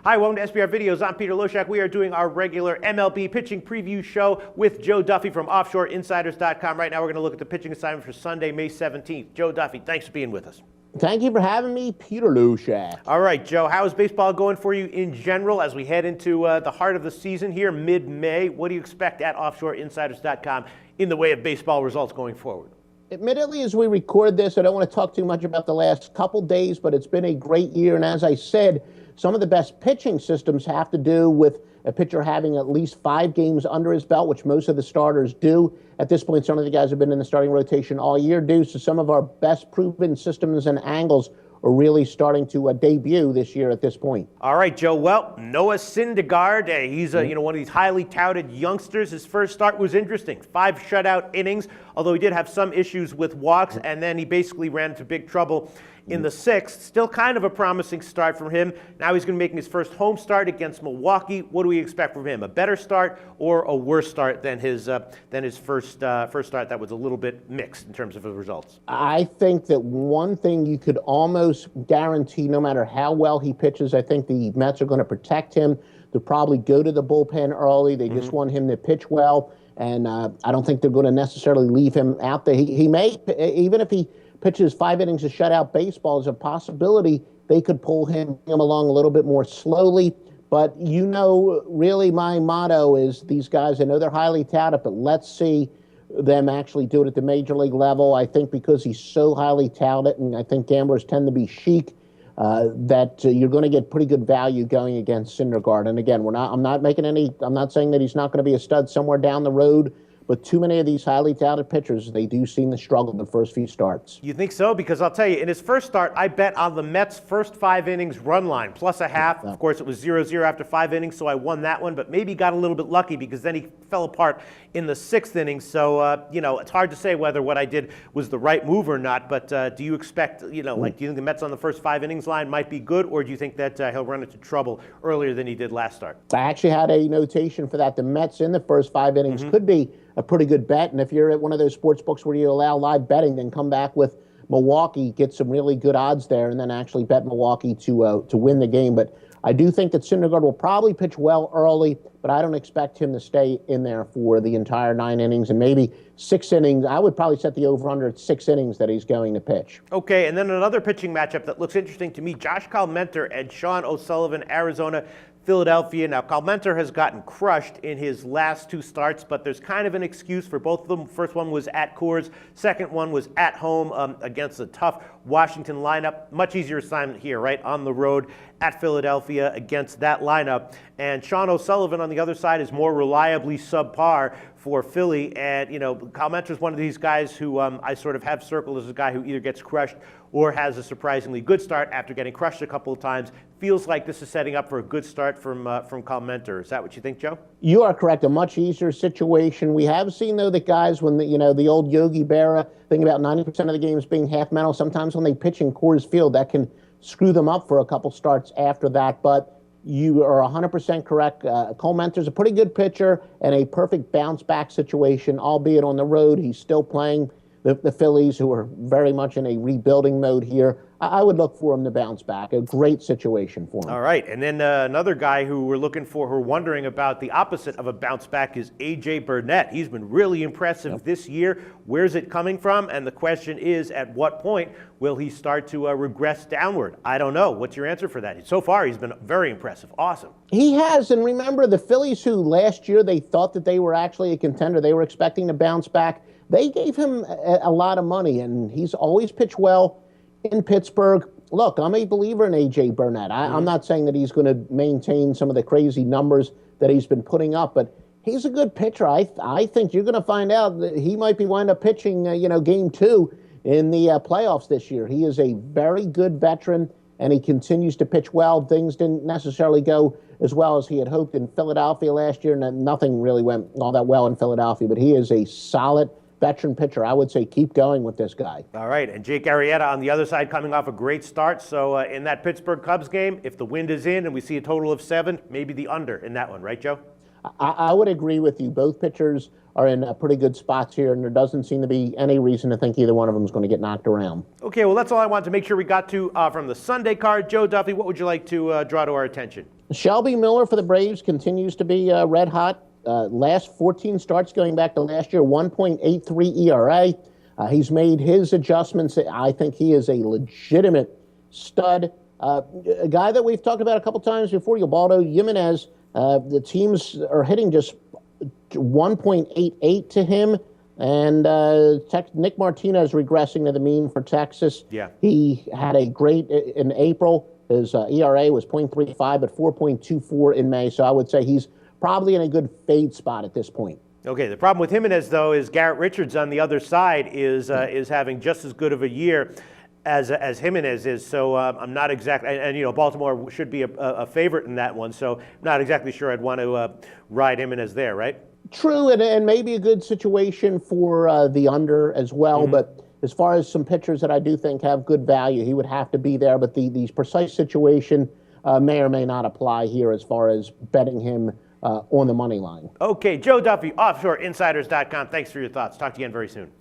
Hi, welcome to SBR Videos. I'm Peter Loshak. We are doing our regular MLB pitching preview show with Joe Duffy from OffshoreInsiders.com. Right now we're going to look at the pitching assignment for Sunday, May 17th. Joe Duffy, thanks for being with us. Thank you for having me, Peter Loshak. All right, Joe, how is baseball going for you in general as we head into the heart of the season here, mid-May? What do you expect at OffshoreInsiders.com in the way of baseball results going forward? Admittedly, as we record this, I don't want to talk too much about the last couple days, but it's been a great year. And as I said, some of the best pitching systems have to do with a pitcher having at least 5 games under his belt, which most of the starters do. At this point, some of the guys have been in the starting rotation all year due. So some of our best proven systems and angles are really starting to debut this year at this point. All right, Joe. Well, Noah Syndergaard, he's one of these highly touted youngsters. His first start was interesting. 5 shutout innings, although he did have some issues with walks, and then he basically ran into big trouble in the 6th. Still kind of a promising start from him. Now he's going to be making his first home start against Milwaukee. What do we expect from him? A better start or a worse start than his first start that was a little bit mixed in terms of the results? I think that one thing you could almost guarantee, no matter how well he pitches, I think the Mets are going to protect him. They'll probably go to the bullpen early. They just want him to pitch well, and I don't think they're going to necessarily leave him out there. He may, even if he pitches 5 innings of shutout baseball, is a possibility they could pull him along a little bit more slowly. But really my motto is these guys, I know they're highly touted, but let's see them actually do it at the major league level. I think because he's so highly touted, and I think gamblers tend to be chic, that you're going to get pretty good value going against Syndergaard. And again, I'm not saying that he's not going to be a stud somewhere down the road, but too many of these highly touted pitchers, they do seem to struggle in the first few starts. You think so? Because I'll tell you, in his first start, I bet on the Mets' first 5 innings run line, plus a half. Of course, it was 0-0 after 5 innings, so I won that one, but maybe got a little bit lucky because then he fell apart in the 6th inning. So, it's hard to say whether what I did was the right move or not, but do you expect, do you think the Mets on the first 5 innings line might be good, or do you think that he'll run into trouble earlier than he did last start? I actually had a notation for that. The Mets in the first 5 innings could be a pretty good bet. And if you're at one of those sports books where you allow live betting, then come back with Milwaukee, get some really good odds there, and then actually bet Milwaukee to win the game. But I do think that Syndergaard will probably pitch well early, but I don't expect him to stay in there for the entire 9 innings and maybe 6 innings. I would probably set the over-under at 6 innings that he's going to pitch. Okay, and then another pitching matchup that looks interesting to me, Josh Calmenter and Sean O'Sullivan, Arizona, Philadelphia. Now, Calmenter has gotten crushed in his last 2 starts, but there's kind of an excuse for both of them. First one was at Coors. Second one was at home against a tough Washington lineup. Much easier assignment here, right? On the road at Philadelphia against that lineup. And Sean O'Sullivan on the other side is more reliably subpar for Philly. And, Calmenter is one of these guys who I sort of have circled as a guy who either gets crushed or has a surprisingly good start after getting crushed a couple of times. Feels like this is setting up for a good start from Calmenter. Is that what you think, Joe? You are correct. A much easier situation. We have seen, though, that guys, when the old Yogi Berra thing about 90% of the games being half mental, sometimes when they pitch in Coors Field, that can screw them up for a couple starts after that. But you are 100% correct. Calmenter's a pretty good pitcher and a perfect bounce-back situation, albeit on the road. He's still playing the Phillies, who are very much in a rebuilding mode here. I would look for him to bounce back. A great situation for him. All right. And then another guy who we're looking for, who are wondering about the opposite of a bounce back, is A.J. Burnett. He's been really impressive this year. Where's it coming from? And the question is, at what point will he start to regress downward? I don't know. What's your answer for that? So far, he's been very impressive. Awesome. He has. And remember, the Phillies, who last year they thought that they were actually a contender, they were expecting to bounce back. They gave him a lot of money, and he's always pitched well in Pittsburgh. Look, I'm a believer in A.J. Burnett. I'm not saying that he's going to maintain some of the crazy numbers that he's been putting up, but he's a good pitcher. I think you're going to find out that he might be wind up pitching, game 2 in the playoffs this year. He is a very good veteran, and he continues to pitch well. Things didn't necessarily go as well as he had hoped in Philadelphia last year, and nothing really went all that well in Philadelphia, but he is a solid veteran pitcher. I would say keep going with this guy. All right, and Jake Arrieta on the other side coming off a great start. So in that Pittsburgh Cubs game, if the wind is in and we see a total of 7, maybe the under in that one, right, Joe? I would agree with you. Both pitchers are in pretty good spots here, and there doesn't seem to be any reason to think either one of them is going to get knocked around. Okay, well, that's all I wanted to make sure we got to from the Sunday card. Joe Duffy, what would you like to draw to our attention? Shelby Miller for the Braves continues to be red hot. Last 14 starts going back to last year, 1.83 ERA. He's made his adjustments. I think he is a legitimate stud. A guy that we've talked about a couple times before, Ubaldo Jimenez. The teams are hitting just 1.88 to him. And Nick Martinez regressing to the mean for Texas. Yeah. He had a great in April. His ERA was 0.35, but 4.24 in May. So I would say he's probably in a good fade spot at this point. Okay, the problem with Jimenez, though, is Garrett Richards on the other side is having just as good of a year as Jimenez is. So I'm not exactly, and you know, Baltimore should be a favorite in that one. So I'm not exactly sure I'd want to ride Jimenez there, right? True, and maybe a good situation for the under as well. But as far as some pitchers that I do think have good value, he would have to be there. But the precise situation may or may not apply here as far as betting him on the money line. Okay, Joe Duffy, OffshoreInsiders.com. Thanks for your thoughts. Talk to you again very soon.